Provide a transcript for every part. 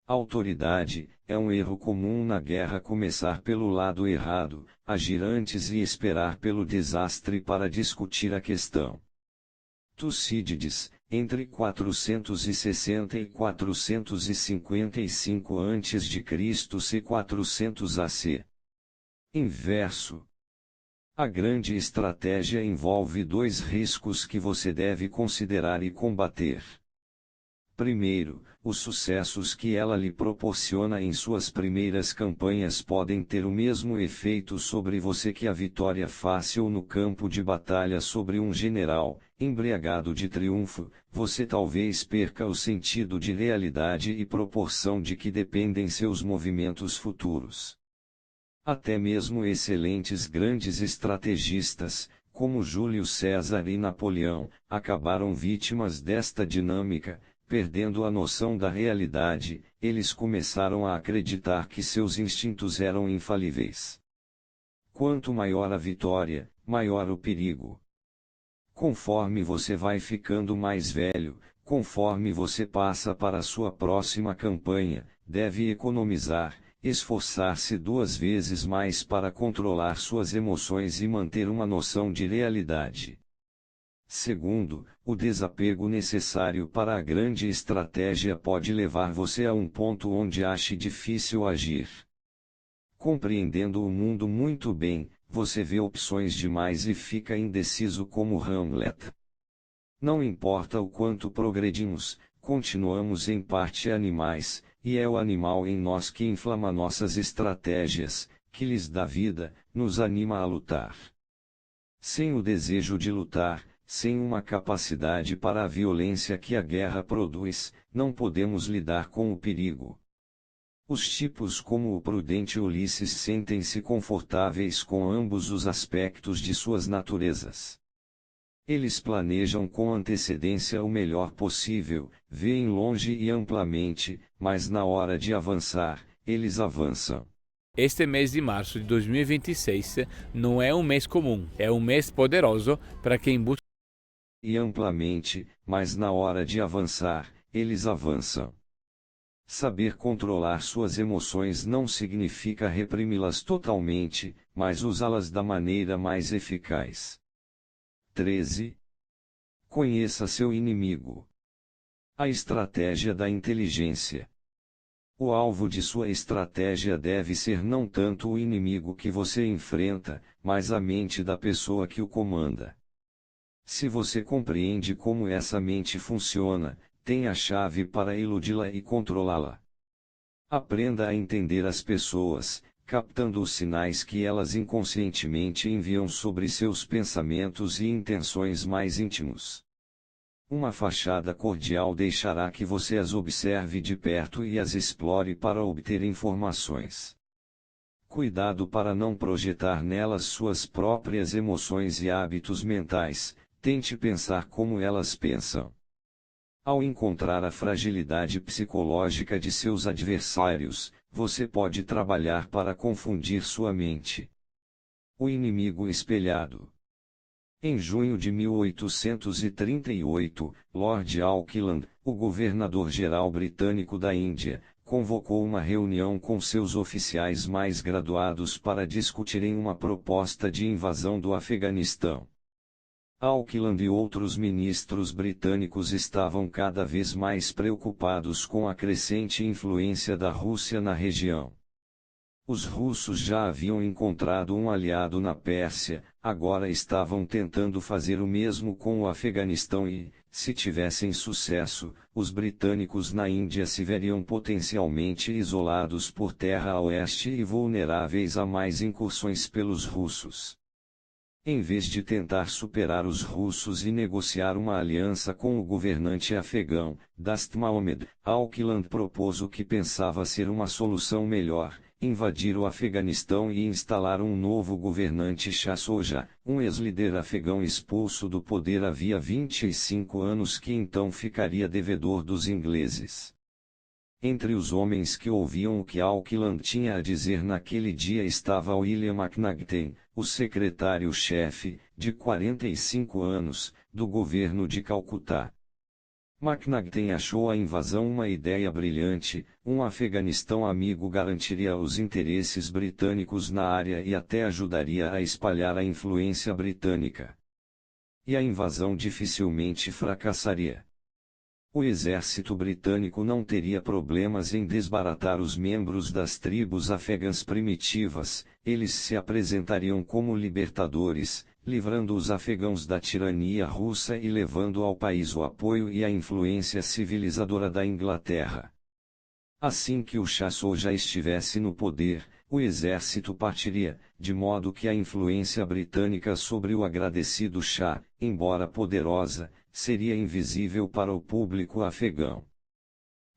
Autoridade, é um erro comum na guerra começar pelo lado errado, agir antes e esperar pelo desastre para discutir a questão. Tucídides, entre 460 e 455 a.C. c. 400 AC. Inverso. A grande estratégia envolve dois riscos que você deve considerar e combater. Primeiro, os sucessos que ela lhe proporciona em suas primeiras campanhas podem ter o mesmo efeito sobre você que a vitória fácil no campo de batalha sobre um general, embriagado de triunfo. Você talvez perca o sentido de realidade e proporção de que dependem seus movimentos futuros. Até mesmo excelentes grandes estrategistas, como Júlio César e Napoleão, acabaram vítimas desta dinâmica. Perdendo a noção da realidade, eles começaram a acreditar que seus instintos eram infalíveis. Quanto maior a vitória, maior o perigo. Conforme você vai ficando mais velho, conforme você passa para a sua próxima campanha, deve economizar, esforçar-se 2 vezes mais para controlar suas emoções e manter uma noção de realidade. Segundo, o desapego necessário para a grande estratégia pode levar você a um ponto onde ache difícil agir. Compreendendo o mundo muito bem, você vê opções demais e fica indeciso como Hamlet. Não importa o quanto progredimos, continuamos em parte animais, e é o animal em nós que inflama nossas estratégias, que lhes dá vida, nos anima a lutar. Sem o desejo de lutar, sem uma capacidade para a violência que a guerra produz, não podemos lidar com o perigo. Os tipos como o prudente Ulisses sentem-se confortáveis com ambos os aspectos de suas naturezas. Eles planejam com antecedência o melhor possível, veem longe e amplamente, mas na hora de avançar, eles avançam. Este mês de março de 2026 não é um mês comum, é um mês poderoso para quem busca E amplamente, mas na hora de avançar, eles avançam. Saber controlar suas emoções não significa reprimi-las totalmente, mas usá-las da maneira mais eficaz. 13. Conheça seu inimigo. A estratégia da inteligência. O alvo de sua estratégia deve ser não tanto o inimigo que você enfrenta, mas a mente da pessoa que o comanda. Se você compreende como essa mente funciona, tem a chave para iludi-la e controlá-la. Aprenda a entender as pessoas, captando os sinais que elas inconscientemente enviam sobre seus pensamentos e intenções mais íntimos. Uma fachada cordial deixará que você as observe de perto e as explore para obter informações. Cuidado para não projetar nelas suas próprias emoções e hábitos mentais, tente pensar como elas pensam. Ao encontrar a fragilidade psicológica de seus adversários, você pode trabalhar para confundir sua mente. O inimigo espelhado. Em junho de 1838, Lord Auckland, o governador-geral britânico da Índia, convocou uma reunião com seus oficiais mais graduados para discutirem uma proposta de invasão do Afeganistão. Auckland e outros ministros britânicos estavam cada vez mais preocupados com a crescente influência da Rússia na região. Os russos já haviam encontrado um aliado na Pérsia, agora estavam tentando fazer o mesmo com o Afeganistão e, se tivessem sucesso, os britânicos na Índia se veriam potencialmente isolados por terra a oeste e vulneráveis a mais incursões pelos russos. Em vez de tentar superar os russos e negociar uma aliança com o governante afegão, Dast Mohammed, Auckland propôs o que pensava ser uma solução melhor: invadir o Afeganistão e instalar um novo governante Shah Soja, um ex-líder afegão expulso do poder havia 25 anos que então ficaria devedor dos ingleses. Entre os homens que ouviam o que Auckland tinha a dizer naquele dia estava William McNagten, o secretário-chefe, de 45 anos, do governo de Calcutá. McNagten achou a invasão uma ideia brilhante. Um Afeganistão amigo garantiria os interesses britânicos na área e até ajudaria a espalhar a influência britânica. E a invasão dificilmente fracassaria. O exército britânico não teria problemas em desbaratar os membros das tribos afegãs primitivas. Eles se apresentariam como libertadores, livrando os afegãos da tirania russa e levando ao país o apoio e a influência civilizadora da Inglaterra. Assim que o Shah já estivesse no poder, o exército partiria, de modo que a influência britânica sobre o agradecido Shah, embora poderosa, seria invisível para o público afegão.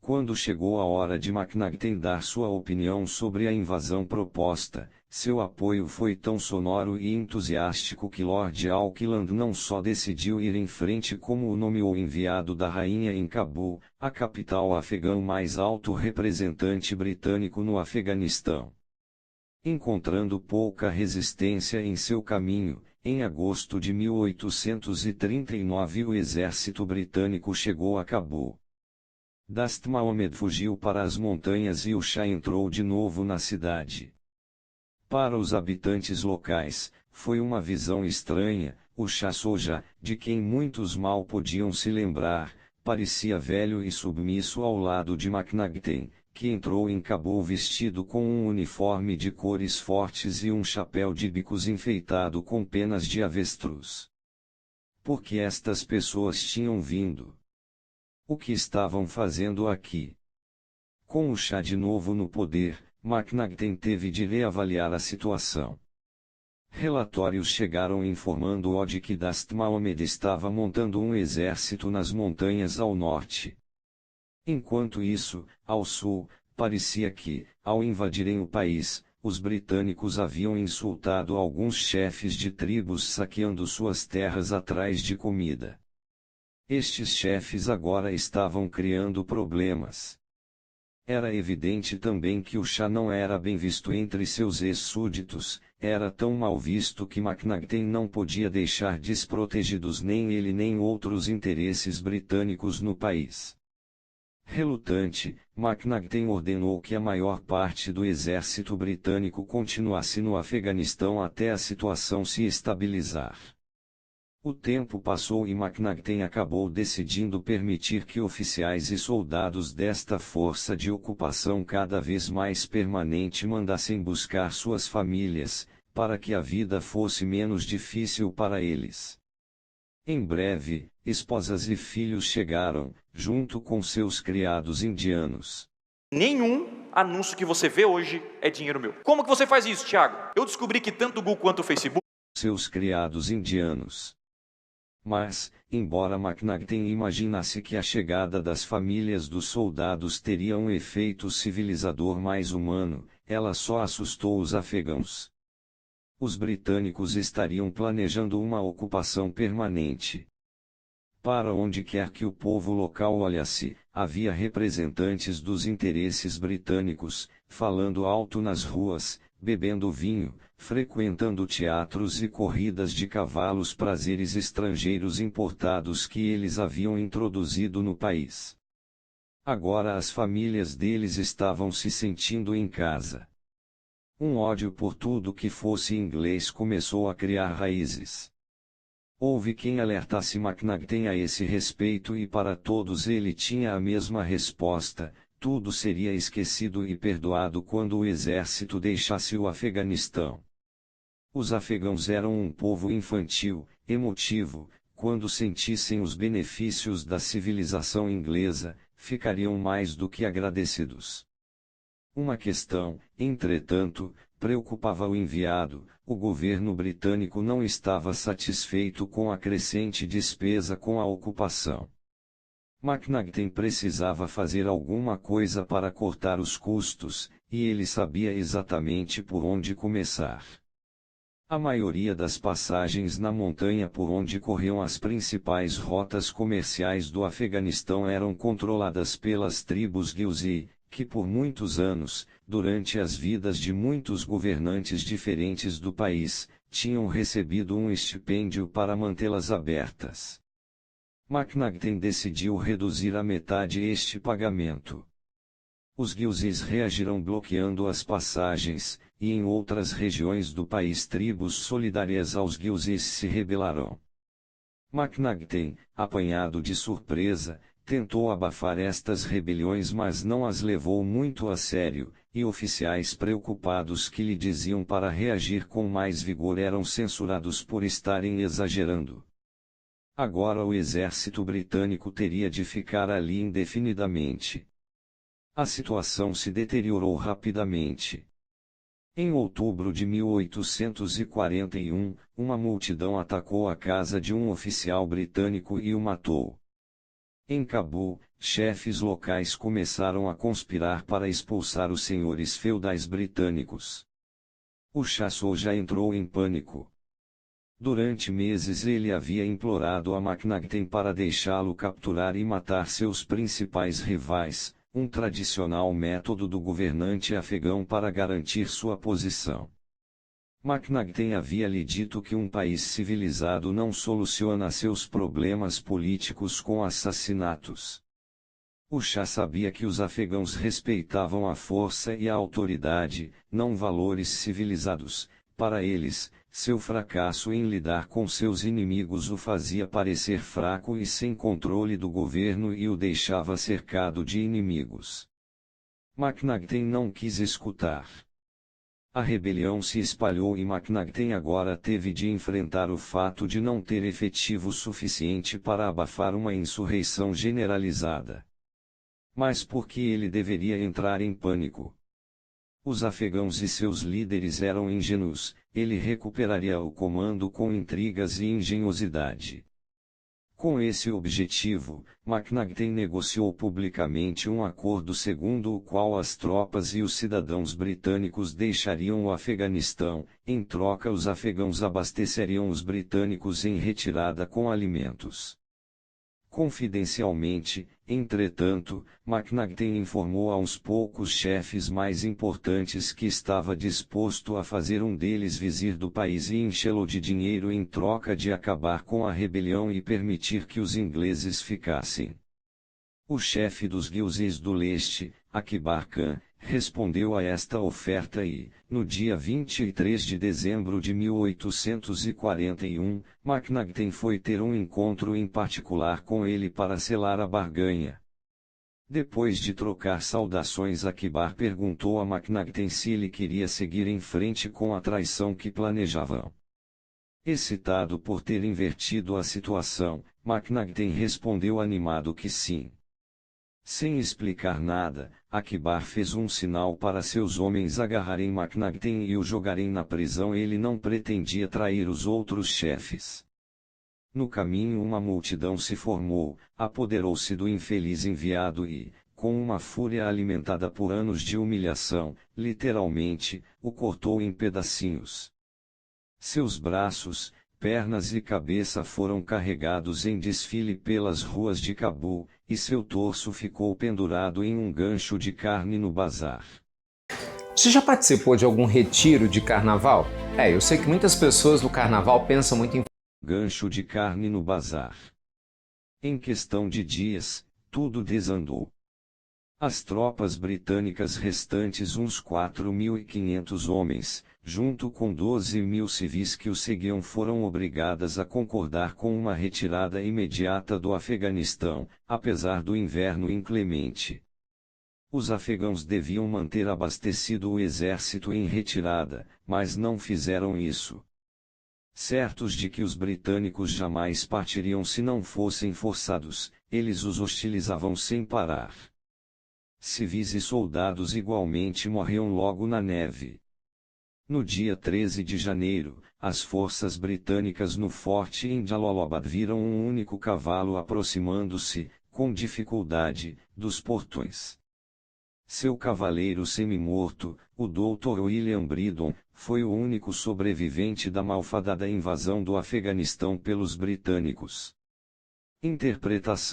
Quando chegou a hora de McNagten dar sua opinião sobre a invasão proposta, seu apoio foi tão sonoro e entusiástico que Lord Auckland não só decidiu ir em frente como o nomeou enviado da rainha em Cabul, a capital afegã mais alto representante britânico no Afeganistão. Encontrando pouca resistência em seu caminho, em agosto de 1839 o exército britânico chegou a Cabul. Dast Mohammed fugiu para as montanhas e o Shah entrou de novo na cidade. Para os habitantes locais, foi uma visão estranha. O Shah Soja, de quem muitos mal podiam se lembrar, parecia velho e submisso ao lado de McNagten, que entrou em Cabul vestido com um uniforme de cores fortes e um chapéu de bicos enfeitado com penas de avestruz. Por que estas pessoas tinham vindo? O que estavam fazendo aqui? Com o Shah de novo no poder, McNagten teve de reavaliar a situação. Relatórios chegaram informando-o de que Dast Mohammed estava montando um exército nas montanhas ao norte. Enquanto isso, ao sul, parecia que, ao invadirem o país, os britânicos haviam insultado alguns chefes de tribos saqueando suas terras atrás de comida. Estes chefes agora estavam criando problemas. Era evidente também que o Shah não era bem visto entre seus ex-súditos, era tão mal visto que McNagten não podia deixar desprotegidos nem ele nem outros interesses britânicos no país. Relutante, McNagten ordenou que a maior parte do exército britânico continuasse no Afeganistão até a situação se estabilizar. O tempo passou e McNagten acabou decidindo permitir que oficiais e soldados desta força de ocupação cada vez mais permanente mandassem buscar suas famílias, para que a vida fosse menos difícil para eles. Em breve, esposas e filhos chegaram, junto com seus criados indianos. Nenhum anúncio que você vê hoje é dinheiro meu. Como que você faz isso, Thiago? Eu descobri que tanto o Google quanto o Facebook... Seus criados indianos. Mas, embora McNagten imaginasse que a chegada das famílias dos soldados teria um efeito civilizador mais humano, ela só assustou os afegãos. Os britânicos estariam planejando uma ocupação permanente. Para onde quer que o povo local olhasse, havia representantes dos interesses britânicos, falando alto nas ruas, bebendo vinho, frequentando teatros e corridas de cavalos, prazeres estrangeiros importados que eles haviam introduzido no país. Agora as famílias deles estavam se sentindo em casa. Um ódio por tudo que fosse inglês começou a criar raízes. Houve quem alertasse McNagten a esse respeito e para todos ele tinha a mesma resposta: tudo seria esquecido e perdoado quando o exército deixasse o Afeganistão. Os afegãos eram um povo infantil, emotivo. Quando sentissem os benefícios da civilização inglesa, ficariam mais do que agradecidos. Uma questão, entretanto, preocupava o enviado: o governo britânico não estava satisfeito com a crescente despesa com a ocupação. McNagten precisava fazer alguma coisa para cortar os custos, e ele sabia exatamente por onde começar. A maioria das passagens na montanha por onde corriam as principais rotas comerciais do Afeganistão eram controladas pelas tribos Ghuzi, que por muitos anos, durante as vidas de muitos governantes diferentes do país, tinham recebido um estipêndio para mantê-las abertas. McNagten decidiu reduzir à metade este pagamento. Os Ghilzis reagiram bloqueando as passagens, e em outras regiões do país tribos solidárias aos Ghilzis se rebelaram. McNagten, apanhado de surpresa, tentou abafar estas rebeliões, mas não as levou muito a sério, e oficiais preocupados que lhe diziam para reagir com mais vigor eram censurados por estarem exagerando. Agora o exército britânico teria de ficar ali indefinidamente. A situação se deteriorou rapidamente. Em outubro de 1841, uma multidão atacou a casa de um oficial britânico e o matou. Em Cabul, chefes locais começaram a conspirar para expulsar os senhores feudais britânicos. O Shah já entrou em pânico. Durante meses ele havia implorado a McNagten para deixá-lo capturar e matar seus principais rivais, um tradicional método do governante afegão para garantir sua posição. McNagten havia lhe dito que um país civilizado não soluciona seus problemas políticos com assassinatos. O Shah sabia que os afegãos respeitavam a força e a autoridade, não valores civilizados. Para eles, seu fracasso em lidar com seus inimigos o fazia parecer fraco e sem controle do governo e o deixava cercado de inimigos. McNagten não quis escutar. A rebelião se espalhou e McNagten agora teve de enfrentar o fato de não ter efetivo suficiente para abafar uma insurreição generalizada. Mas por que ele deveria entrar em pânico? Os afegãos e seus líderes eram ingênuos, ele recuperaria o comando com intrigas e engenhosidade. Com esse objetivo, McNagten negociou publicamente um acordo segundo o qual as tropas e os cidadãos britânicos deixariam o Afeganistão, em troca os afegãos abasteceriam os britânicos em retirada com alimentos. Confidencialmente, entretanto, McNagten informou a uns poucos chefes mais importantes que estava disposto a fazer um deles vizir do país e enchê-lo de dinheiro em troca de acabar com a rebelião e permitir que os ingleses ficassem. O chefe dos Ghilzis do leste, Akbar Khan, respondeu a esta oferta e, no dia 23 de dezembro de 1841, McNagten foi ter um encontro em particular com ele para selar a barganha. Depois de trocar saudações, Akbar perguntou a McNagten se ele queria seguir em frente com a traição que planejavam. Excitado por ter invertido a situação, McNagten respondeu animado que sim. Sem explicar nada, Akbar fez um sinal para seus homens agarrarem McNagten e o jogarem na prisão. Ele não pretendia trair os outros chefes. No caminho uma multidão se formou, apoderou-se do infeliz enviado e, com uma fúria alimentada por anos de humilhação, literalmente, o cortou em pedacinhos. Seus braços, pernas e cabeça foram carregados em desfile pelas ruas de Cabul, e seu torso ficou pendurado em um gancho de carne no bazar. Você já participou de algum retiro de carnaval? Eu sei que muitas pessoas no carnaval pensam muito em gancho de carne no bazar. Em questão de dias, tudo desandou. As tropas britânicas restantes, uns 4.500 homens, junto com 12.000 civis que o seguiam, foram obrigadas a concordar com uma retirada imediata do Afeganistão, apesar do inverno inclemente. Os afegãos deviam manter abastecido o exército em retirada, mas não fizeram isso. Certos de que os britânicos jamais partiriam se não fossem forçados, eles os hostilizavam sem parar. Civis e soldados igualmente morriam logo na neve. No dia 13 de janeiro, as forças britânicas no forte em Jalalabad viram um único cavalo aproximando-se, com dificuldade, dos portões. Seu cavaleiro semi-morto, o Dr. William Bridon, foi o único sobrevivente da malfadada invasão do Afeganistão pelos britânicos. Interpretação